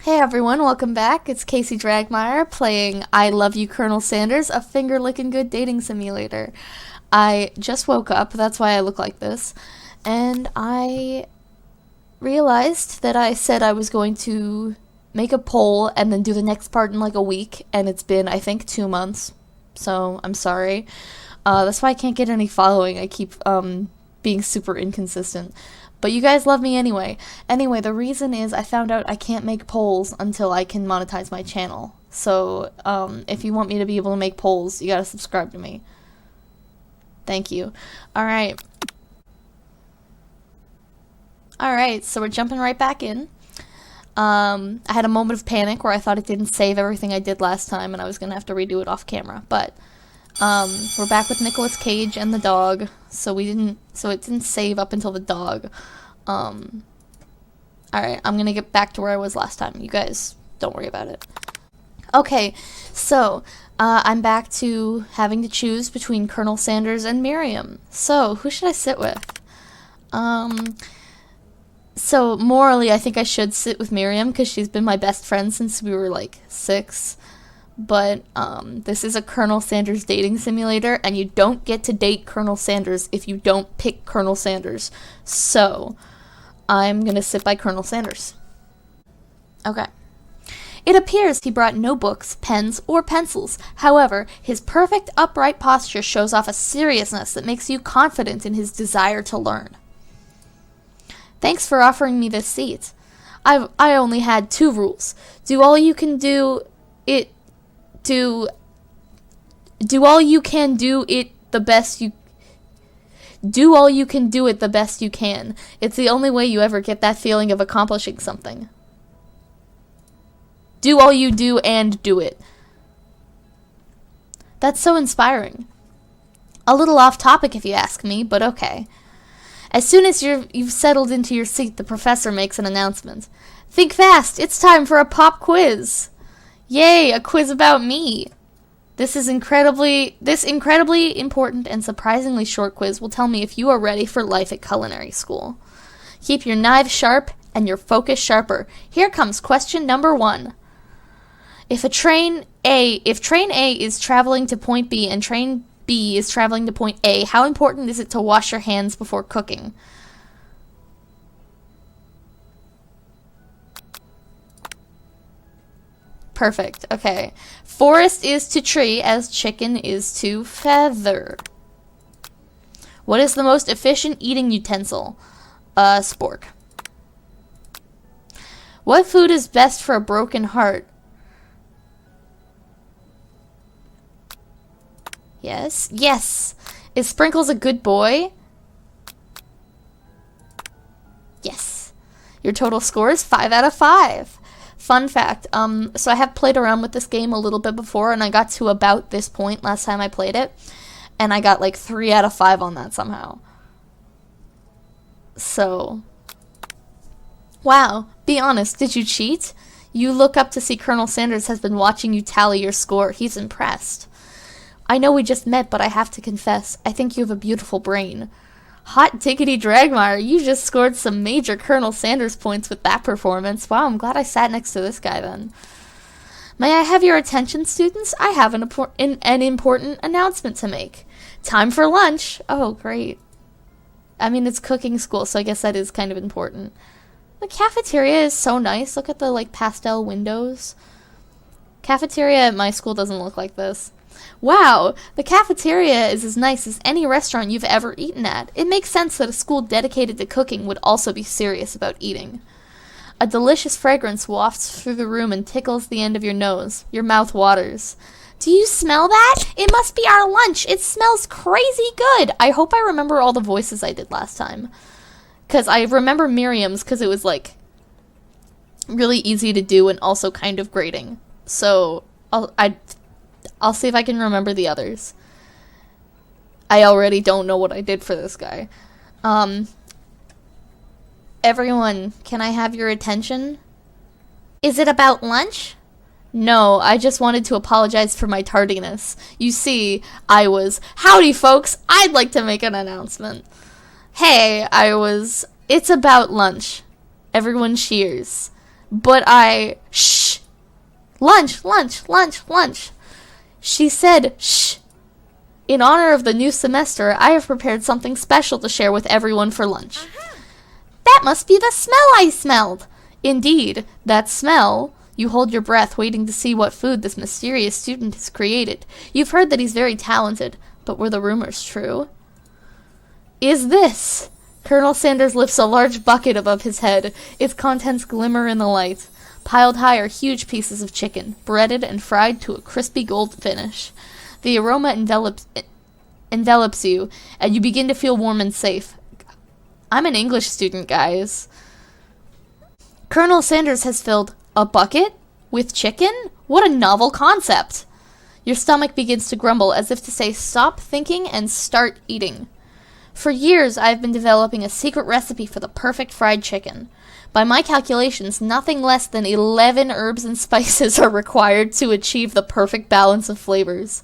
Hey everyone, welcome back. It's Casey Dragmeyer playing I Love You, Colonel Sanders, a finger-licking good dating simulator. I just woke up, that's why I look like this, and I realized that I said I was going to make a poll and then do the next part in like a week, and it's been, I think, 2 months, so I'm sorry. That's why I can't get any following. I keep being super inconsistent. But you guys love me anyway. Anyway, the reason is I found out I can't make polls until I can monetize my channel. So, if you want me to be able to make polls, you gotta subscribe to me. Thank you. Alright. Alright, so we're jumping right back in. I had a moment of panic where I thought it didn't save everything I did last time and I was gonna have to redo it off camera. But, we're back with Nicolas Cage and the dog. So it didn't save up until the dog. Alright, I'm gonna get back to where I was last time. You guys, don't worry about it. Okay, so, I'm back to having to choose between Colonel Sanders and Miriam. So, who should I sit with? So, morally, I think I should sit with Miriam, because she's been my best friend since we were, like, 6. But, this is a Colonel Sanders dating simulator, and you don't get to date Colonel Sanders if you don't pick Colonel Sanders. So, I'm gonna sit by Colonel Sanders. Okay. It appears he brought no books, pens, or pencils. However, his perfect upright posture shows off a seriousness that makes you confident in his desire to learn. Thanks for offering me this seat. I only had 2 rules. Do all you can do it the best you can. It's the only way you ever get that feeling of accomplishing something. Do all you do and do it. That's so inspiring. A little off topic if you ask me, but okay. As soon as you've settled into your seat, the professor makes an announcement. Think fast, it's time for a pop quiz. Yay, a quiz about me. This incredibly important and surprisingly short quiz will tell me if you are ready for life at culinary school. Keep your knives sharp and your focus sharper. Here comes question number 1. If train A is traveling to point B and train B is traveling to point A, how important is it to wash your hands before cooking? Perfect. Okay. Forest is to tree as chicken is to feather. What is the most efficient eating utensil? Spork. What food is best for a broken heart? Yes. Yes. Is Sprinkles a good boy? Yes. Your total score is 5 out of 5. Fun fact, so I have played around with this game a little bit before, and I got to about this point last time I played it, and I got like 3 out of 5 on that somehow. So, wow, be honest, did you cheat? You look up to see Colonel Sanders has been watching you tally your score. He's impressed. I know we just met, but I have to confess, I think you have a beautiful brain. Hot diggity Dragmeyer, you just scored some major Colonel Sanders points with that performance. Wow, I'm glad I sat next to this guy then. May I have your attention, students? I have an important announcement to make. Time for lunch. Oh, great. I mean, it's cooking school, so I guess that is kind of important. The cafeteria is so nice. Look at the, like, pastel windows. Cafeteria at my school doesn't look like this. Wow, the cafeteria is as nice as any restaurant you've ever eaten at. It makes sense that a school dedicated to cooking would also be serious about eating. A delicious fragrance wafts through the room and tickles the end of your nose. Your mouth waters. Do you smell that? It must be our lunch. It smells crazy good. I hope I remember all the voices I did last time. Because I remember Miriam's because it was, like, really easy to do and also kind of grating. So, I'll see if I can remember the others. I already don't know what I did for this guy. Everyone, can I have your attention? Is it about lunch? No, I just wanted to apologize for my tardiness. You see, howdy folks, I'd like to make an announcement. Hey, it's about lunch. Everyone cheers. But shh! Lunch, lunch, lunch, lunch! She said, shh! In honor of the new semester, I have prepared something special to share with everyone for lunch. That must be the smell I smelled! Indeed, that smell. You hold your breath, waiting to see what food this mysterious student has created. You've heard that he's very talented, but were the rumors true? Is this? Colonel Sanders lifts a large bucket above his head. Its contents glimmer in the light. Piled high are huge pieces of chicken, breaded and fried to a crispy gold finish. The aroma envelops you, and you begin to feel warm and safe. I'm an English student, guys. Colonel Sanders has filled a bucket with chicken? What a novel concept! Your stomach begins to grumble as if to say stop thinking and start eating. For years, I have been developing a secret recipe for the perfect fried chicken. By my calculations, nothing less than 11 herbs and spices are required to achieve the perfect balance of flavors.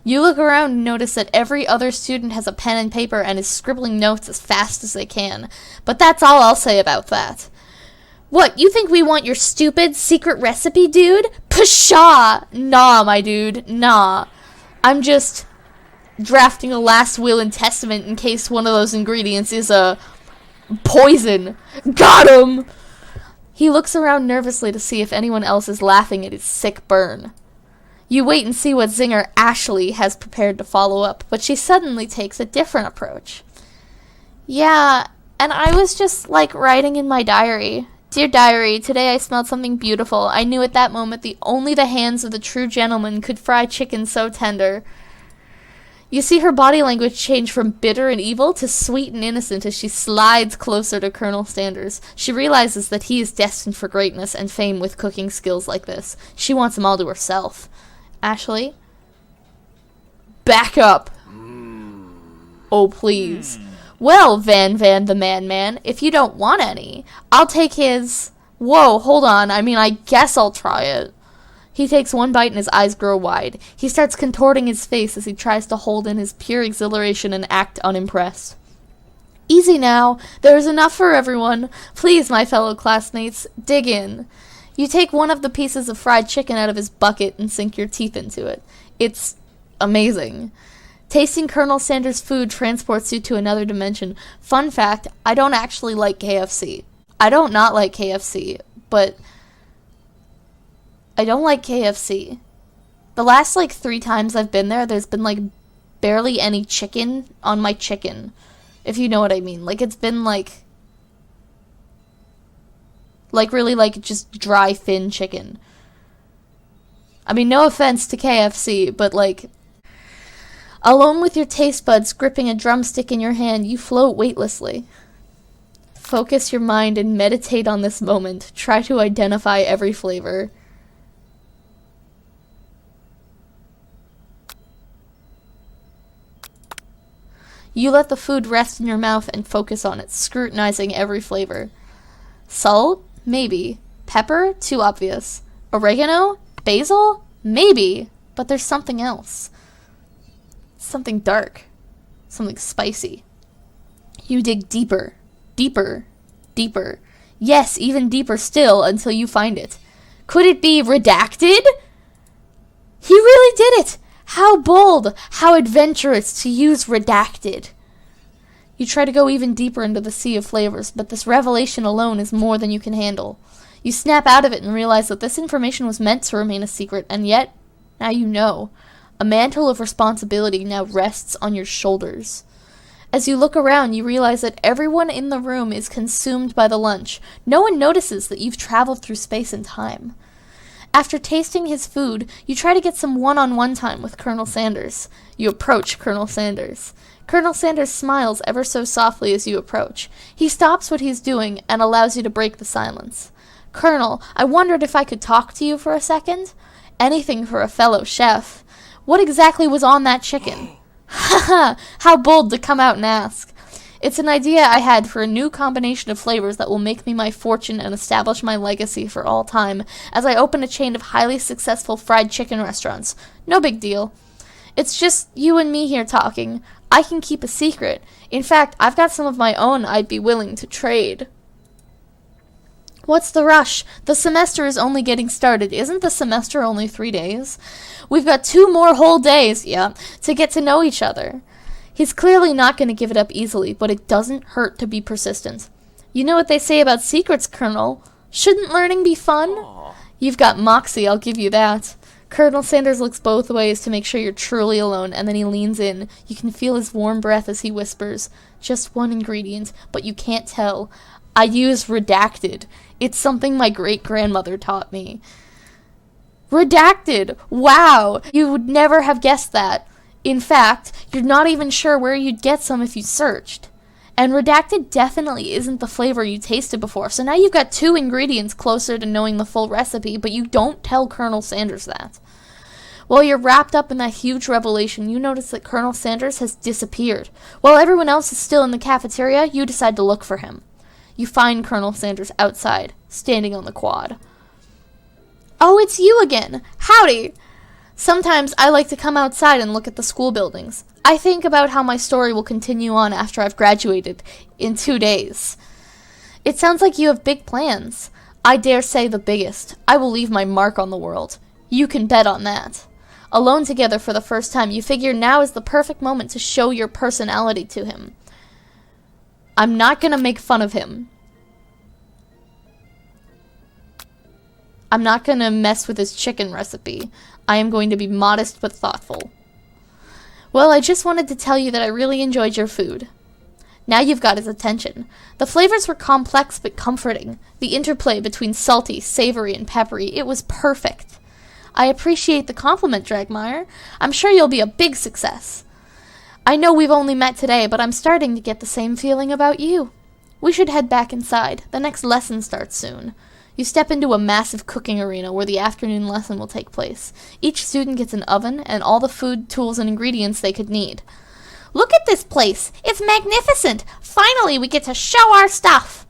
You look around and notice that every other student has a pen and paper and is scribbling notes as fast as they can. But that's all I'll say about that. What, you think we want your stupid secret recipe, dude? Pshaw! Nah, my dude, nah. I'm just drafting a last will and testament in case one of those ingredients is a poison. Got him! He looks around nervously to see if anyone else is laughing at his sick burn. You wait and see what zinger Ashley has prepared to follow up, but she suddenly takes a different approach. Yeah, and I was just, writing in my diary. Dear diary, today I smelled something beautiful. I knew at that moment only the hands of the true gentleman could fry chicken so tender. You see her body language change from bitter and evil to sweet and innocent as she slides closer to Colonel Sanders. She realizes that he is destined for greatness and fame with cooking skills like this. She wants them all to herself. Ashley? Back up! Oh, please. Well, Van the Man, if you don't want any, I'll take his... Whoa, hold on, I guess I'll try it. He takes one bite and his eyes grow wide. He starts contorting his face as he tries to hold in his pure exhilaration and act unimpressed. Easy now, there is enough for everyone. Please, my fellow classmates, dig in. You take one of the pieces of fried chicken out of his bucket and sink your teeth into it. It's amazing. Tasting Colonel Sanders' food transports you to another dimension. Fun fact, I don't actually like KFC. I don't not like KFC, but I don't like KFC. The last 3 times I've been there, there's been barely any chicken on my chicken, if you know what I mean. It's been really just dry thin chicken. No offense to KFC, but alone with your taste buds gripping a drumstick in your hand, you float weightlessly. Focus your mind and meditate on this moment. Try to identify every flavor. You let the food rest in your mouth and focus on it, scrutinizing every flavor. Salt? Maybe. Pepper? Too obvious. Oregano? Basil? Maybe. But there's something else. Something dark. Something spicy. You dig deeper. Deeper. Deeper. Yes, even deeper still until you find it. Could it be redacted? He really did it! How bold, how adventurous to use redacted. You try to go even deeper into the sea of flavors, but this revelation alone is more than you can handle. You snap out of it and realize that this information was meant to remain a secret, and yet, now you know. A mantle of responsibility now rests on your shoulders. As you look around, you realize that everyone in the room is consumed by the lunch. No one notices that you've traveled through space and time. After tasting his food, you try to get some one-on-one time with Colonel Sanders. You approach Colonel Sanders. Colonel Sanders smiles ever so softly as you approach. He stops what he's doing and allows you to break the silence. Colonel, I wondered if I could talk to you for a second? Anything for a fellow chef. What exactly was on that chicken? Ha ha! How bold to come out and ask. It's an idea I had for a new combination of flavors that will make me my fortune and establish my legacy for all time as I open a chain of highly successful fried chicken restaurants. No big deal. It's just you and me here talking. I can keep a secret. In fact, I've got some of my own I'd be willing to trade. What's the rush? The semester is only getting started. Isn't the semester only 3 days? We've got 2 more whole days, to get to know each other. He's clearly not going to give it up easily, but it doesn't hurt to be persistent. You know what they say about secrets, Colonel? Shouldn't learning be fun? Aww. You've got moxie, I'll give you that. Colonel Sanders looks both ways to make sure you're truly alone, and then he leans in. You can feel his warm breath as he whispers, "Just one ingredient, but you can't tell. I use redacted. It's something my great-grandmother taught me." Redacted! Wow! You would never have guessed that. In fact, you're not even sure where you'd get some if you searched. And redacted definitely isn't the flavor you tasted before, so now you've got 2 ingredients closer to knowing the full recipe, but you don't tell Colonel Sanders that. While you're wrapped up in that huge revelation, you notice that Colonel Sanders has disappeared. While everyone else is still in the cafeteria, you decide to look for him. You find Colonel Sanders outside, standing on the quad. "Oh, it's you again! Howdy!" Sometimes I like to come outside and look at the school buildings. I think about how my story will continue on after I've graduated in 2 days. It sounds like you have big plans. I dare say the biggest. I will leave my mark on the world. You can bet on that. Alone together for the first time, you figure now is the perfect moment to show your personality to him. I'm not gonna make fun of him. I'm not gonna mess with his chicken recipe. I am going to be modest but thoughtful. Well, I just wanted to tell you that I really enjoyed your food. Now you've got his attention. The flavors were complex but comforting. The interplay between salty, savory, and peppery, it was perfect. I appreciate the compliment, Dragmire. I'm sure you'll be a big success. I know we've only met today, but I'm starting to get the same feeling about you. We should head back inside. The next lesson starts soon. You step into a massive cooking arena where the afternoon lesson will take place. Each student gets an oven and all the food, tools, and ingredients they could need. Look at this place! It's magnificent! Finally, we get to show our stuff!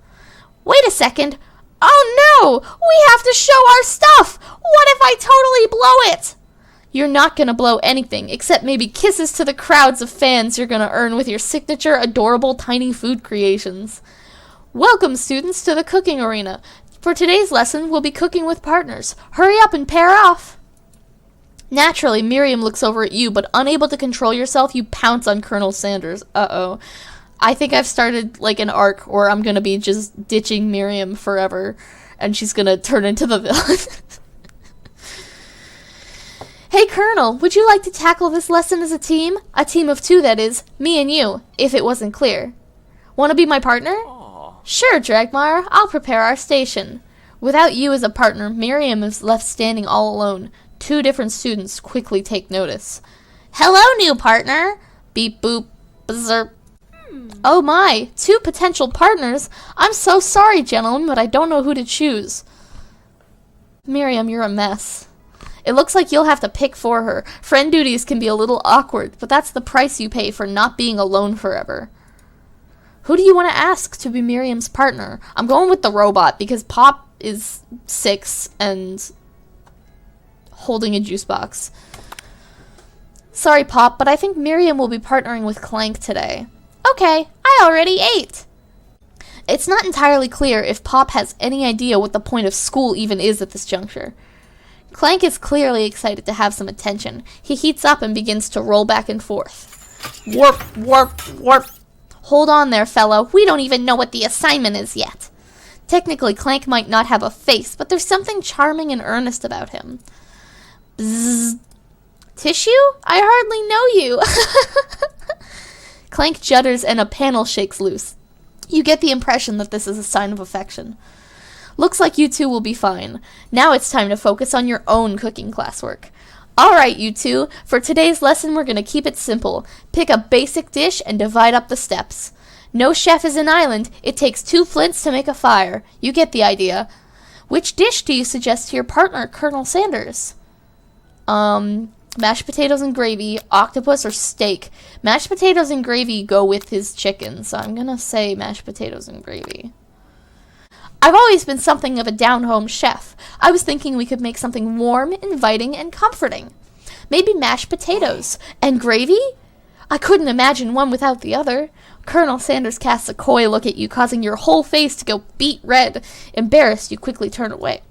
Wait a second! Oh no! We have to show our stuff! What if I totally blow it? You're not gonna blow anything, except maybe kisses to the crowds of fans you're gonna earn with your signature, adorable, tiny food creations. Welcome, students, to the cooking arena. For today's lesson, we'll be cooking with partners. Hurry up and pair off! Naturally, Miriam looks over at you, but unable to control yourself, you pounce on Colonel Sanders. Uh-oh. I think I've started, like, an arc where I'm gonna be just ditching Miriam forever, and she's gonna turn into the villain. Hey, Colonel, would you like to tackle this lesson as a team? A team of 2, that is. Me and you, if it wasn't clear. Want to be my partner? Sure, Dragmire, I'll prepare our station. Without you as a partner, Miriam is left standing all alone. 2 different students quickly take notice. Hello, new partner! Beep boop, bzzer. Oh my, 2 potential partners? I'm so sorry, gentlemen, but I don't know who to choose. Miriam, you're a mess. It looks like you'll have to pick for her. Friend duties can be a little awkward, but that's the price you pay for not being alone forever. Who do you want to ask to be Miriam's partner? I'm going with the robot because Pop is 6 and holding a juice box. Sorry, Pop, but I think Miriam will be partnering with Clank today. Okay, I already ate. It's not entirely clear if Pop has any idea what the point of school even is at this juncture. Clank is clearly excited to have some attention. He heats up and begins to roll back and forth. Warp, warp, warp. Hold on there, fellow. We don't even know what the assignment is yet. Technically, Clank might not have a face, but there's something charming and earnest about him. Bzzz. Tissue? I hardly know you. Clank judders and a panel shakes loose. You get the impression that this is a sign of affection. Looks like you 2 will be fine. Now it's time to focus on your own cooking classwork. Alright, you 2, for today's lesson we're going to keep it simple. Pick a basic dish and divide up the steps. No chef is an island. It takes 2 flints to make a fire. You get the idea. Which dish do you suggest to your partner, Colonel Sanders? Mashed potatoes and gravy, octopus, or steak? Mashed potatoes and gravy go with his chicken, so I'm going to say mashed potatoes and gravy. I've always been something of a down-home chef. I was thinking we could make something warm, inviting, and comforting. Maybe mashed potatoes. And gravy? I couldn't imagine one without the other. Colonel Sanders casts a coy look at you, causing your whole face to go beet red. Embarrassed, you quickly turn away.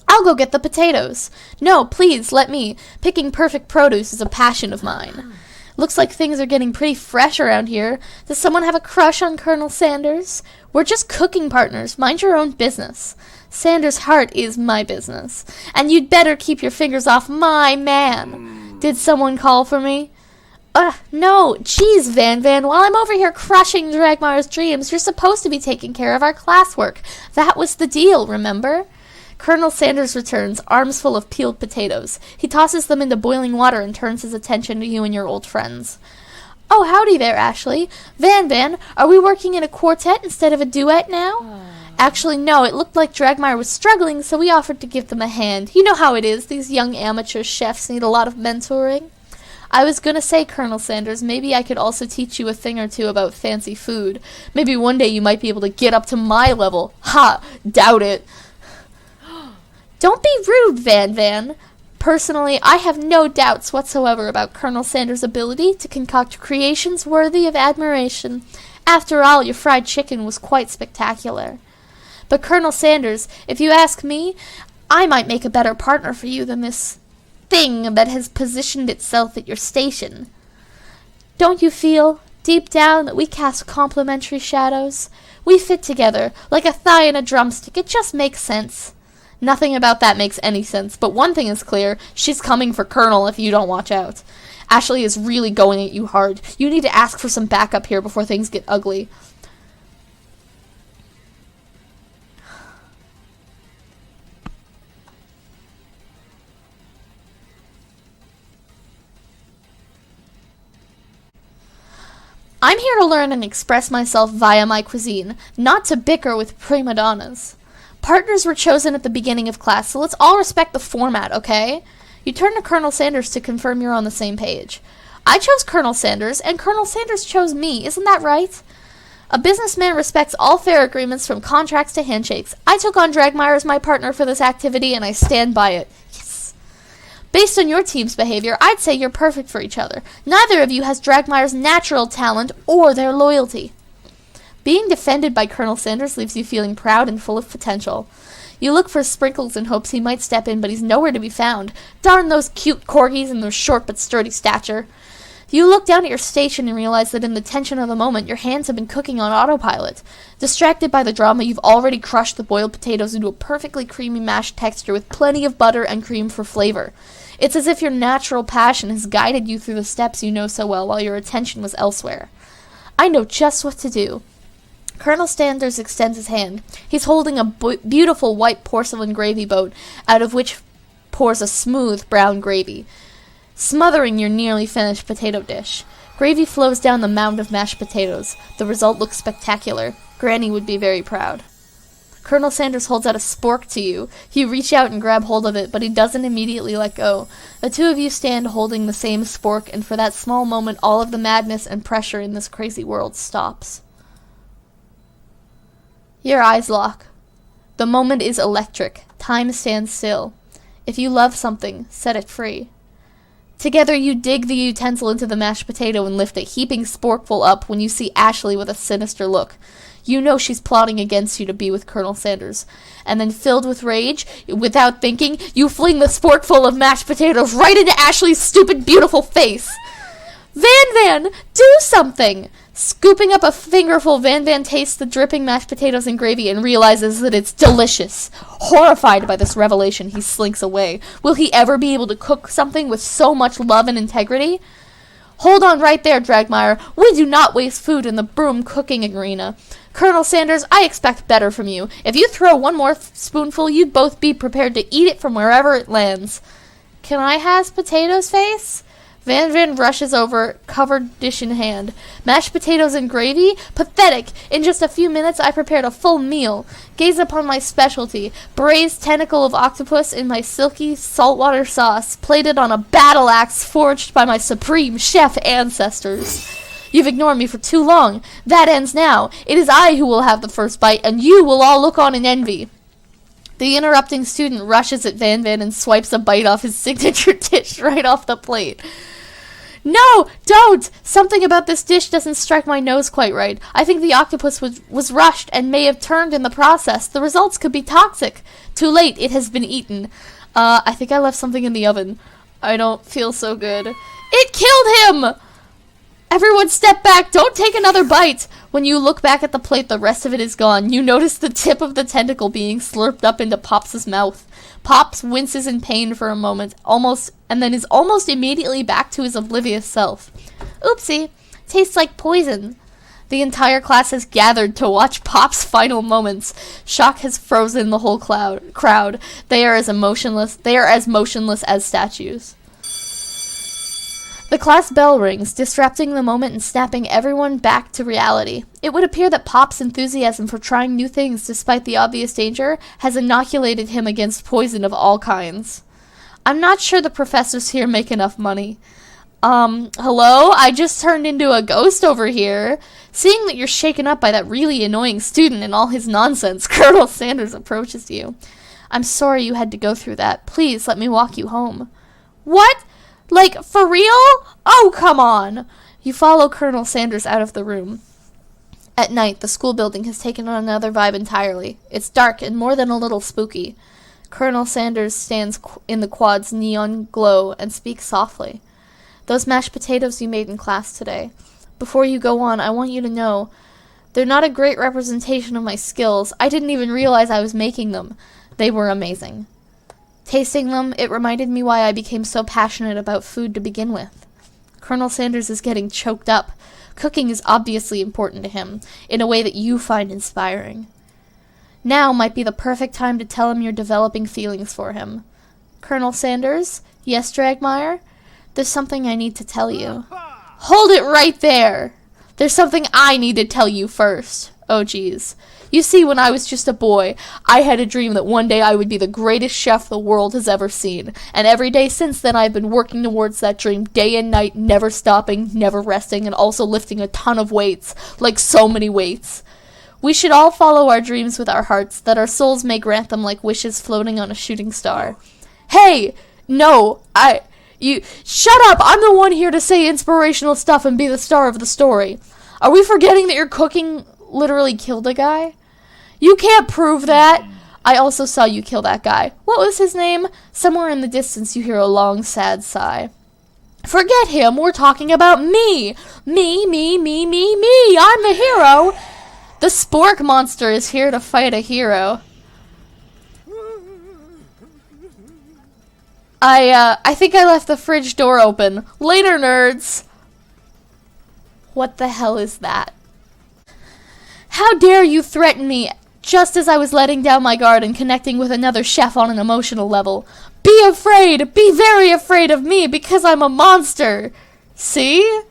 I'll go get the potatoes. No, please, let me. Picking perfect produce is a passion of mine. Looks like things are getting pretty fresh around here. Does someone have a crush on Colonel Sanders? We're just cooking partners. Mind your own business. Sanders' heart is my business. And you'd better keep your fingers off my man. Did someone call for me? No. Geez, Van Van, while I'm over here crushing Dragmire's dreams, you're supposed to be taking care of our classwork. That was the deal, remember? Colonel Sanders returns, arms full of peeled potatoes. He tosses them into boiling water and turns his attention to you and your old friends. Oh, howdy there, Ashley. Van Van, are we working in a quartet instead of a duet now? Actually, no, it looked like Dragmire was struggling, so we offered to give them a hand. You know how it is, these young amateur chefs need a lot of mentoring. I was gonna say, Colonel Sanders, maybe I could also teach you a thing or two about fancy food. Maybe one day you might be able to get up to my level. Ha! Doubt it. Don't be rude, Van Van. Personally, I have no doubts whatsoever about Colonel Sanders' ability to concoct creations worthy of admiration. After all, your fried chicken was quite spectacular. But Colonel Sanders, if you ask me, I might make a better partner for you than this thing that has positioned itself at your station. Don't you feel, deep down, that we cast complementary shadows? We fit together, like a thigh and a drumstick. It just makes sense. Nothing about that makes any sense, but one thing is clear. She's coming for Colonel if you don't watch out. Ashley is really going at you hard. You need to ask for some backup here before things get ugly. I'm here to learn and express myself via my cuisine, not to bicker with prima donnas. Partners were chosen at the beginning of class, so let's all respect the format, okay? You turn to Colonel Sanders to confirm you're on the same page. I chose Colonel Sanders, and Colonel Sanders chose me, isn't that right? A businessman respects all fair agreements from contracts to handshakes. I took on Dragmire as my partner for this activity, and I stand by it. Yes. Based on your team's behavior, I'd say you're perfect for each other. Neither of you has Dragmire's natural talent or their loyalty. Being defended by Colonel Sanders leaves you feeling proud and full of potential. You look for Sprinkles in hopes he might step in, but he's nowhere to be found. Darn those cute corgis and their short but sturdy stature. You look down at your station and realize that in the tension of the moment, your hands have been cooking on autopilot. Distracted by the drama, you've already crushed the boiled potatoes into a perfectly creamy mashed texture with plenty of butter and cream for flavor. It's as if your natural passion has guided you through the steps you know so well while your attention was elsewhere. I know just what to do. Colonel Sanders extends his hand. He's holding a beautiful white porcelain gravy boat, out of which pours a smooth brown gravy, smothering your nearly finished potato dish. Gravy flows down the mound of mashed potatoes. The result looks spectacular. Granny would be very proud. Colonel Sanders holds out a spork to you. You reach out and grab hold of it, but he doesn't immediately let go. The two of you stand holding the same spork, and for that small moment, all of the madness and pressure in this crazy world stops. Your eyes lock. The moment is electric. Time stands still. If you love something, set it free. Together you dig the utensil into the mashed potato and lift a heaping sporkful up when you see Ashley with a sinister look. You know she's plotting against you to be with Colonel Sanders. And then, filled with rage, without thinking, you fling the sporkful of mashed potatoes right into Ashley's stupid, beautiful face. Van Van, do something! Scooping up a fingerful, Van Van tastes the dripping mashed potatoes and gravy and realizes that it's delicious. Horrified by this revelation, he slinks away. Will he ever be able to cook something with so much love and integrity? Hold on right there, Dragmire. We do not waste food in the broom cooking arena. Colonel Sanders, I expect better from you. If you throw one more spoonful, you'd both be prepared to eat it from wherever it lands. Can I has potatoes, face? Van Van rushes over, covered dish in hand. Mashed potatoes and gravy? Pathetic! In just a few minutes I prepared a full meal. Gaze upon my specialty, braised tentacle of octopus in my silky saltwater sauce, plated on a battle axe forged by my supreme chef ancestors. You've ignored me for too long. That ends now. It is I who will have the first bite, and you will all look on in envy. The interrupting student rushes at Van Van and swipes a bite off his signature dish right off the plate. No, don't! Something about this dish doesn't strike my nose quite right. I think the octopus was rushed and may have turned in the process. The results could be toxic. Too late, it has been eaten. I think I left something in the oven. I don't feel so good. It killed him! Everyone step back, don't take another bite! When you look back at the plate, the rest of it is gone. You notice the tip of the tentacle being slurped up into Pops' mouth. Pops winces in pain for a moment, and then is almost immediately back to his oblivious self. Oopsie, tastes like poison. The entire class has gathered to watch Pop's final moments. Shock has frozen the whole crowd. They are as motionless as statues. The class bell rings, disrupting the moment and snapping everyone back to reality. It would appear that Pop's enthusiasm for trying new things despite the obvious danger has inoculated him against poison of all kinds. I'm not sure the professors here make enough money. Hello? I just turned into a ghost over here. Seeing that you're shaken up by that really annoying student and all his nonsense, Colonel Sanders approaches you. I'm sorry you had to go through that. Please let me walk you home. What? Like, for real? Oh, come on! You follow Colonel Sanders out of the room. At night, the school building has taken on another vibe entirely. It's dark and more than a little spooky. Colonel Sanders stands in the quad's neon glow and speaks softly. Those mashed potatoes you made in class today. Before you go on, I want you to know, they're not a great representation of my skills. I didn't even realize I was making them. They were amazing. Tasting them, it reminded me why I became so passionate about food to begin with. Colonel Sanders is getting choked up. Cooking is obviously important to him, in a way that you find inspiring. Now might be the perfect time to tell him you're developing feelings for him. Colonel Sanders? Yes, Dragmire? There's something I need to tell you. Hold it right there! There's something I need to tell you first. Oh, geez. You see, when I was just a boy, I had a dream that one day I would be the greatest chef the world has ever seen. And every day since then, I've been working towards that dream day and night, never stopping, never resting, and also lifting a ton of weights. Like so many weights. We should all follow our dreams with our hearts, that our souls may grant them like wishes floating on a shooting star. Hey! No, shut up! I'm the one here to say inspirational stuff and be the star of the story. Are we forgetting that your cooking literally killed a guy? You can't prove that. I also saw you kill that guy. What was his name? Somewhere in the distance you hear a long, sad sigh. Forget him. We're talking about me. Me. I'm the hero. The Spork monster is here to fight a hero. I think I left the fridge door open. Later, nerds. What the hell is that? How dare you threaten me just as I was letting down my guard and connecting with another chef on an emotional level. Be afraid! Be very afraid of me because I'm a monster! See?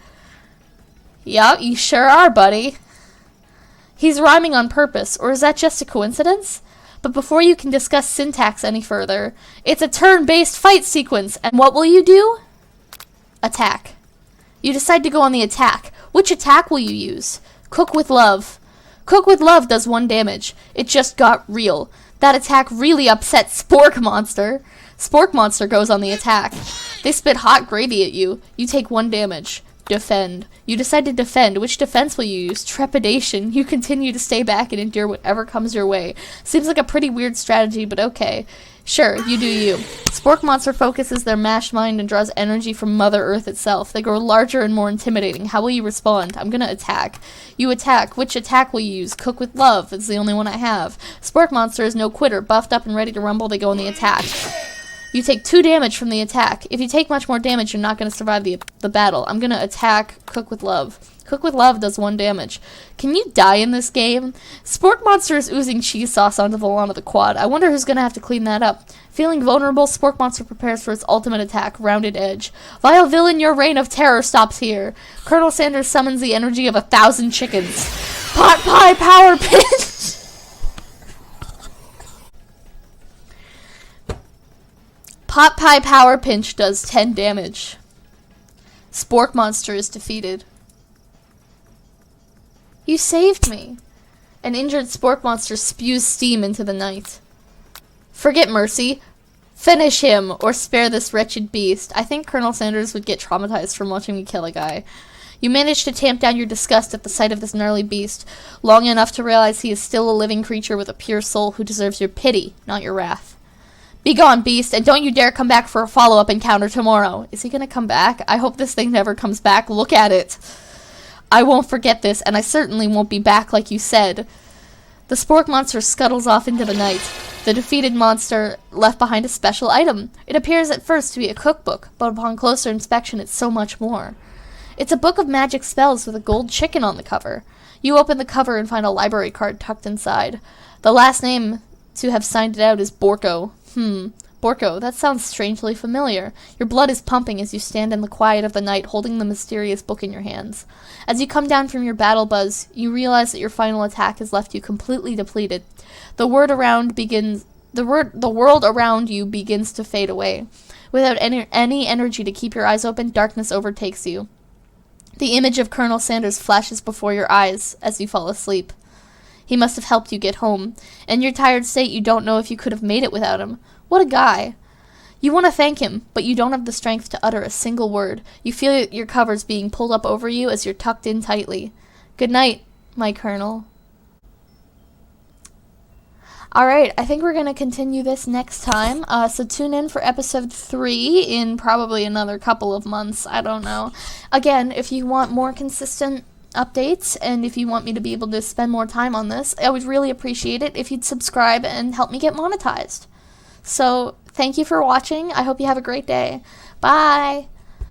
Yup, you sure are, buddy. He's rhyming on purpose, or is that just a coincidence? But before you can discuss syntax any further, it's a turn-based fight sequence, and what will you do? Attack. You decide to go on the attack. Which attack will you use? Cook with love. Cook with love does 1 damage. It just got real. That attack really upset Spork Monster. Spork Monster goes on the attack. They spit hot gravy at you. You take 1 damage. Defend. You decide to defend. Which defense will you use? Trepidation. You continue to stay back and endure whatever comes your way. Seems like a pretty weird strategy, but okay. Sure, you do you. Spork Monster focuses their mashed mind and draws energy from Mother Earth itself. They grow larger and more intimidating. How will you respond? I'm gonna attack. You attack. Which attack will you use? Cook with love. It's the only one I have. Spork Monster is no quitter. Buffed up and ready to rumble, they go on the attack. You take 2 damage from the attack. If you take much more damage, you're not going to survive the battle. I'm going to attack Cook with Love. Cook with Love does 1 damage. Can you die in this game? Spork Monster is oozing cheese sauce onto the lawn of the quad. I wonder who's going to have to clean that up. Feeling vulnerable, Spork Monster prepares for its ultimate attack, Rounded Edge. Vile villain, your reign of terror stops here. Colonel Sanders summons the energy of 1,000 chickens. Pot pie power pinch! Pot Pie Power Pinch does 10 damage. Spork Monster is defeated. You saved me. An injured Spork Monster spews steam into the night. Forget mercy. Finish him, or spare this wretched beast. I think Colonel Sanders would get traumatized from watching me kill a guy. You manage to tamp down your disgust at the sight of this gnarly beast, long enough to realize he is still a living creature with a pure soul who deserves your pity, not your wrath. Begone, beast, and don't you dare come back for a follow-up encounter tomorrow. Is he gonna come back? I hope this thing never comes back. Look at it. I won't forget this, and I certainly won't be back like you said. The spork monster scuttles off into the night. The defeated monster left behind a special item. It appears at first to be a cookbook, but upon closer inspection it's so much more. It's a book of magic spells with a gold chicken on the cover. You open the cover and find a library card tucked inside. The last name to have signed it out is Borko. Borko, that sounds strangely familiar. Your blood is pumping as you stand in the quiet of the night holding the mysterious book in your hands. As you come down from your battle buzz, you realize that your final attack has left you completely depleted. The world around you begins to fade away. Without any energy to keep your eyes open, darkness overtakes you. The image of Colonel Sanders flashes before your eyes as you fall asleep. He must have helped you get home. In your tired state, you don't know if you could have made it without him. What a guy. You want to thank him, but you don't have the strength to utter a single word. You feel your covers being pulled up over you as you're tucked in tightly. Good night, my Colonel. Alright, I think we're going to continue this next time, so tune in for episode 3 in probably another couple of months, I don't know. Again, if you want more consistent updates, and if you want me to be able to spend more time on this, I would really appreciate it if you'd subscribe and help me get monetized. So, thank you for watching, I hope you have a great day. Bye!